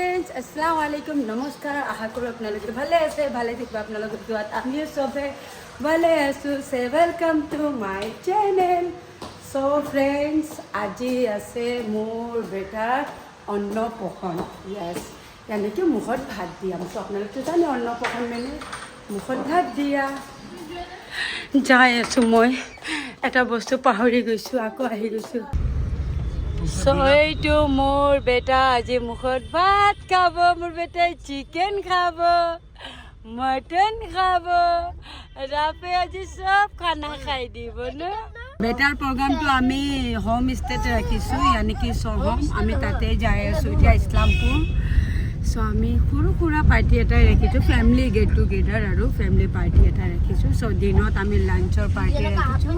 Friends আসসালামু আলাইকুম নমস্কাৰ আশা কৰো আপোনালোকে ভালে আছে ভালে থাকিব আপোনালোকৰ দুৱাত আমিও সবে ভালে আছো সে welcome to my channel so friends আজি আছে মোৰ বেটাৰ অন্নপ্ৰসন ইয়েস यानी कि মুখত ভাত দিয়া সো আপোনালোকে জানে অন্নপ্ৰসন মানে মুখত ভাত দিয়া যাই আছো মই এটা বস্তু পাহৰি গৈছো আকৌ আহি গৈছো So, এইটো মোৰ বেটা আজি মুখত ভাত খাব মোৰ বেটাই চিকেন খাব মটন খাব ৰাফে আজি সব খানা খাই দিব ন বেটাৰ প্ৰগ্ৰামটো আমি হোম ষ্টেতে ৰাখিছোঁ यानी कि সহম আমি তাতে যাই আছোঁ এতিয়া ইছলামপুৰ সো আমি সৰু সুৰা পাৰ্টি এটাই ৰাখিছোঁ ফেমিলি গেট টুগেডাৰ আৰু ফেমিলি পাৰ্টি এটা ৰাখিছোঁ সো দিনত আমি লাঞ্চৰ পাৰ্টি ৰাখিছোঁ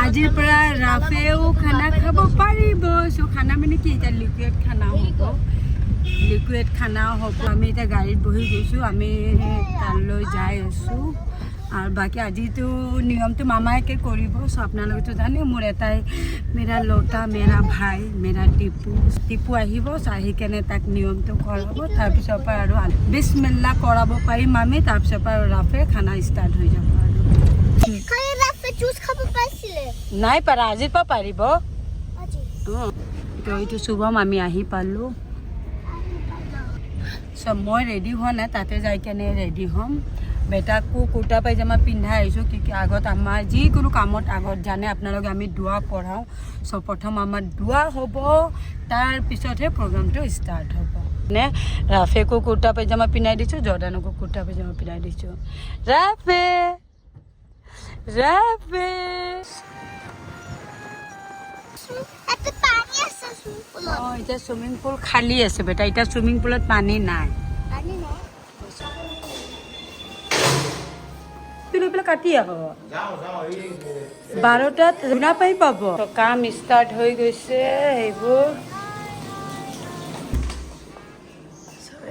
আজিৰ পৰা ৰাফেও খানা খাব পাৰিব সো খানা মানে কি এতিয়া লিকুইড খানাও হ'ব আমি এতিয়া গাড়ীত বহি গৈছোঁ আমি তালৈ যাই আছোঁ আৰু বাকী আজিতো নিয়মটো মামায়েকে কৰিব সো আপোনালোকেতো জানে মোৰ এটাই মেৰা লতা মেৰা ভাই মেৰা টিপু আহিব আহি কেনে তাক নিয়মটো কৰাব তাৰপিছৰ পৰা আৰু বিছমিল্লা কৰাব পাৰিম আমি তাৰপিছৰ পৰা আৰু ৰাফে খানা ষ্টাৰ্ট হৈ যাব আৰু নাই পাৰা আজিৰ পৰা পাৰিব এইটো শুভম আমি আহি পালোঁ সব মই ৰেডি হোৱা নাই তাতে যাই কেনে ৰেডি হ'ম বেটাকো কুৰ্তা পাইজামা পিন্ধাই আহিছোঁ কি আগত আমাৰ যিকোনো কামত আগত জানে আপোনালোকে আমি দোৱা পঢ়াওঁ সব প্ৰথম আমাৰ দোৱা হ'ব তাৰপিছতহে প্ৰগ্ৰামটো ষ্টাৰ্ট হ'ব নে ৰাফেকো কুৰ্তা পাইজামা পিন্ধাই দিছোঁ জৰ্ডানকো কুৰ্তা পাইজামা পিন্ধাই দিছোঁ ৰাফে এতিয়া চুইমিং পুল খালী আছে বেটা এতিয়া চুইমিং পুলত পানী নাই কাটি আকৌ 12টাত শুনা পাই পাব কাম ষ্টাৰ্ট হৈ গৈছে এইবোৰ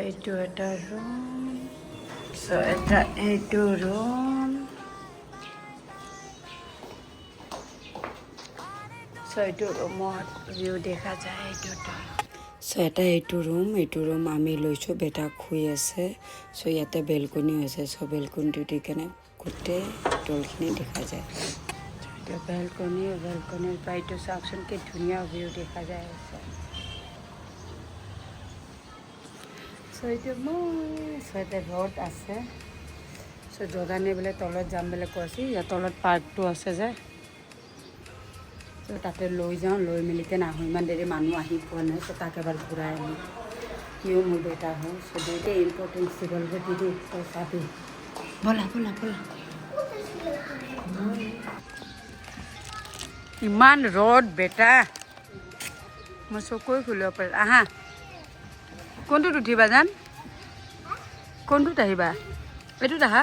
এইটো এটা ৰুম এইটো ৰুম এইটো ৰুমত ভিউ দেখা যায় এইটো ৰুম আমি লৈছোঁ বেটা শুই আছে ইয়াতে বেলকনি আছে বেলকনিটো দি কেনে গোটেই তলখিনি দেখা যায় বেলকনিৰ পৰা এইটো চাওকচোন কি ধুনীয়া ভিউ দেখা যায় আছে এইটো ৰ'দ আছে জৰ্ডানে বোলে তলত যাম বুলি কৈছে ইয়াৰ তলত পাৰ্কটো আছে যে তাতে লৈ যাওঁ লৈ মেলি কেনে আহোঁ ইমান দেৰি মানুহ আহি পোৱা নাই তাক এবাৰ ঘূৰাই আনো সিও মোৰ বেটা হয় দুয়োটাই ইম্পৰ্টেঞ্চ দিবল দিদি তই চাবি ব'লা ইমান ৰ'দ বেটা মই চকুৱে খুলিব পাৰিম আহা কোনটোত উঠিবা জান কোনটোত আহিবা এইটোত আহা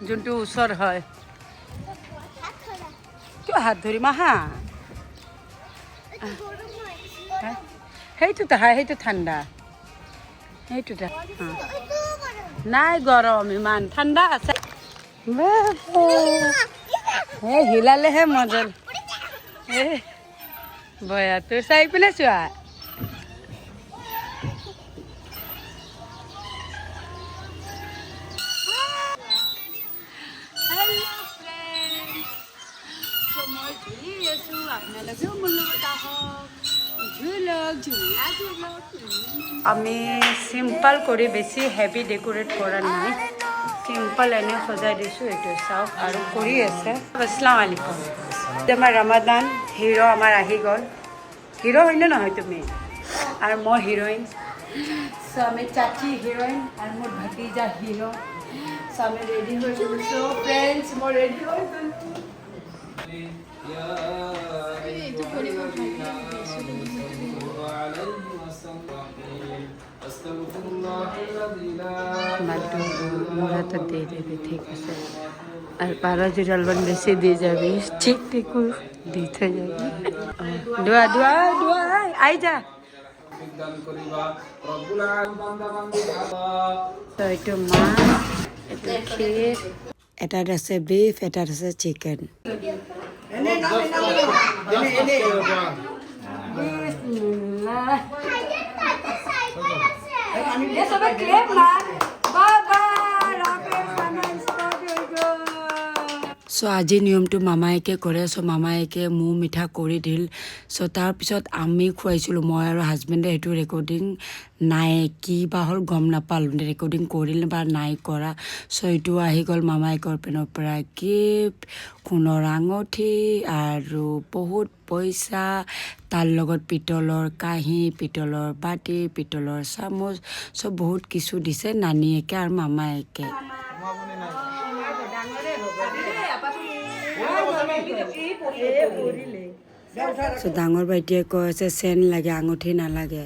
যোনটো ওচৰ হয় কিয় হাত ধৰিম আহা সেইটোত আহা সেইটো ঠাণ্ডা সেইটোত নাই গৰম ইমান ঠাণ্ডা আছে হিলালেহে মজল বয়া তোৰ চাই পেলাই চোৱা আপোনালোকেও মোৰ লগত আহক আমি চিম্পল কৰি বেছি হেভি ডেকোৰেট কৰা নাই চিম্পল এনে সজাই দিছোঁ এইটো চাওক আৰু কৰি আছে আসসালামু আলাইকুম আমাৰ ৰমাদান হিৰো আমাৰ আহি গ'ল হিৰো হয়নে নহয় তুমি আৰু মই হিৰোইন আমি চাচি হিৰোইন আৰু মোৰ ভতিজা হিৰো আমি ৰেডি হৈ গৈছোঁ ফ্ৰেণ্ডছ মই ৰেডি হৈ গৈছোঁ মোৰাটো দি দিবি ঠিক আছে আৰু পাৰ যদি অলপমান বেছি দি যাবি ঠিক টিকু দি থৈ যাবি দোৱা আই যা এইটো মাছ এইটো ক্ষীৰ এটাত আছে বিফ এটাত আছে চিকেন বিসমিল্লাহ ये सब क्लेम मार बाबा रापे खाना स्टार्ट हो गया সো আজি নিয়মটো মামায়েকে কৰে সো মামায়েকে মুহ মিঠা কৰি দিল সো তাৰপিছত আমি খুৱাইছিলোঁ মই আৰু হাজবেণ্ডে সেইটো ৰেকৰ্ডিং নাই কি বা হ'ল গম নাপালোঁ ৰেকৰ্ডিং কৰিল বা নাই কৰা সো এইটো আহি গ'ল মামায়েকৰ পেনৰ পৰা গিফ্ট সোণৰ আঙঠি আৰু বহুত পইচা তাৰ লগত পিতলৰ কাঁহী পিতলৰ বাটি পিতলৰ চামুচ সব বহুত কিছু দিছে নানীয়েকে আৰু মামায়েকে ডাঙৰ বাইটিয়ে কৈ আছে চেন লাগে আঙুঠি নালাগে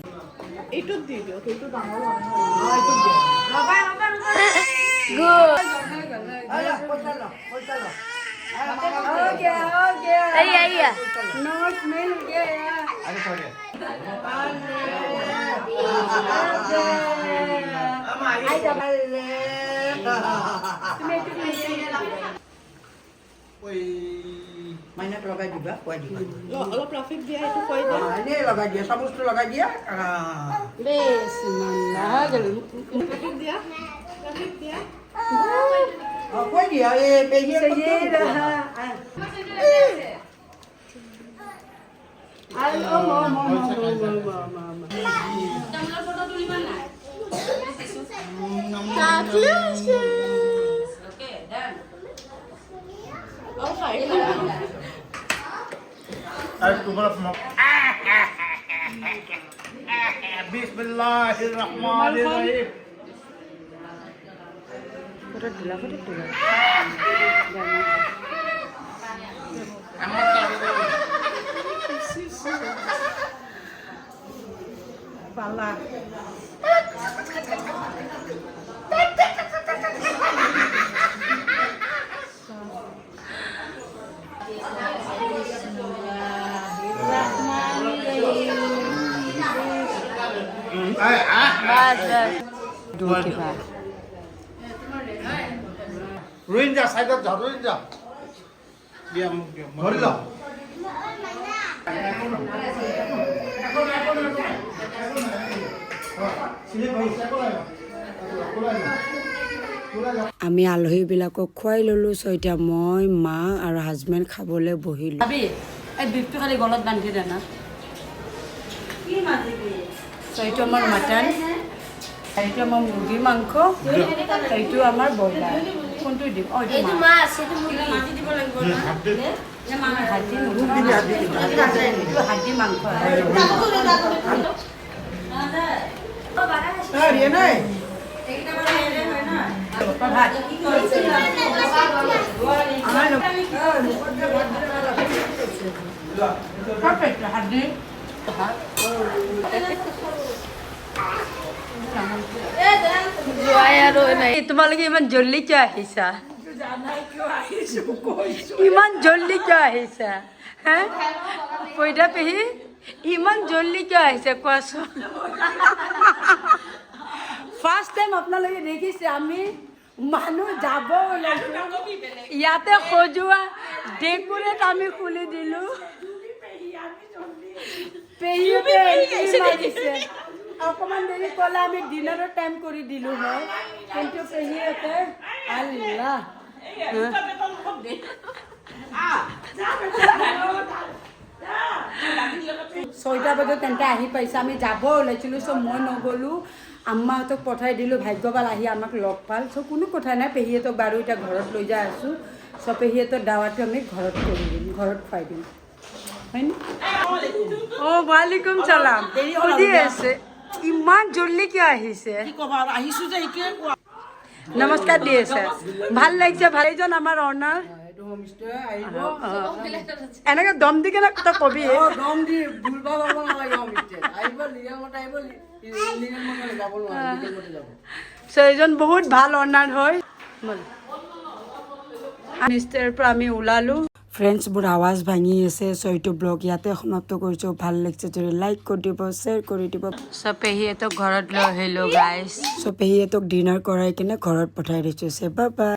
মাইনাক লগাই দিবা খুৱাই দিবা অলপ ট্ৰাফিক দিয়া এইটো কৈ দিয়া এনেই লগাই দিয়া চামুচটো লগাই দিয়া বেছ ট্ৰাফিক দিয়া খুৱাই দিয়া এই পেহীয়ে Bismillahirrahmanirrahim. Ruin side of the ruin. Gorilla. আমি আলহীবিলাকক খুৱাই ল'লোঁ চ' এতিয়া মই মা আৰু হাজবেণ্ড খাবলৈ বহিলোঁ এই বিফটো খালি গলত বান্ধি দে না চ' এইটো আমাৰ মাটন এইটো আমাৰ মুৰ্গীৰ মাংস এইটো আমাৰ ব্ৰইলাৰ কোনটো দিম এইটো হাড্ডি মাংস তোমালোকে ইমান জল্দি কিয় আহিছা ইমান জল্দি কিয় আহিছা হে পইদা পেহী ইমান জল্দি কিয় আহিছে কোৱাচোন ফাৰ্ষ্ট টাইম আপোনালোকে দেখিছে আমি মানুহ যাব ওলাইছোঁ ইয়াতে সজোৱা ডেকোৰেট আমি খুলি দিলোঁ পেহীহঁতে মাৰিছে অকণমান দেৰি ক'লে আমি ডিনাৰৰ টাইম কৰি দিলোঁ হয় কিন্তু পেহীহঁতে আল্লাহ ছয়টা বজাত তেন্তে আহি পাইছে আমি যাব ওলাইছিলোঁ চ' মই নগ'লোঁ আম্মাহঁতক পঠাই দিলোঁ ভাগ্যবাল আহি আমাক লগ পাল চ' কোনো কথা নাই পেহীহঁতক বাৰু এতিয়া ঘৰত লৈ যাই আছোঁ চ' পেহীহঁতৰ দাৱাটো আমি ঘৰত কৰি দিম ঘৰত খুৱাই দিম হয়নে অঁ ৱালেকুম চালাম সুধি আছে ইমান জল্দি কিয় আহিছে আহিছোঁ যে সেইটোৱে কোৱা নমস্কাৰ দি আছে ভাল লাগিছে ভালেজন আমাৰ অনাৰ এনেকে দম দি কেনে তই কবি দম দি বুলবা পাব নালাগে আহিব লিগেল মতে আহিব লিগেল মতে যাব নোৱাৰে লিগেল মতে যাব চ' এইজন বহুত ভাল অনাৰ হয় নিশ্চয়ৰ পৰা আমি ওলালোঁ ফ্ৰেণ্ডছবোৰ আৱাজ ভাঙি আছে চ' এইটো ব্লগ ইয়াতে সমাপ্ত কৰিছোঁ ভাল লাগিছে যদি লাইক কৰি দিব শ্বেয়াৰ কৰি দিব চ' পেহীহঁতক ঘৰত লৈ আহিলোঁ গাইজ চ' পেহীহঁতক ডিনাৰ কৰাই কিনে ঘৰত পঠাই দিছোঁ বাই বাই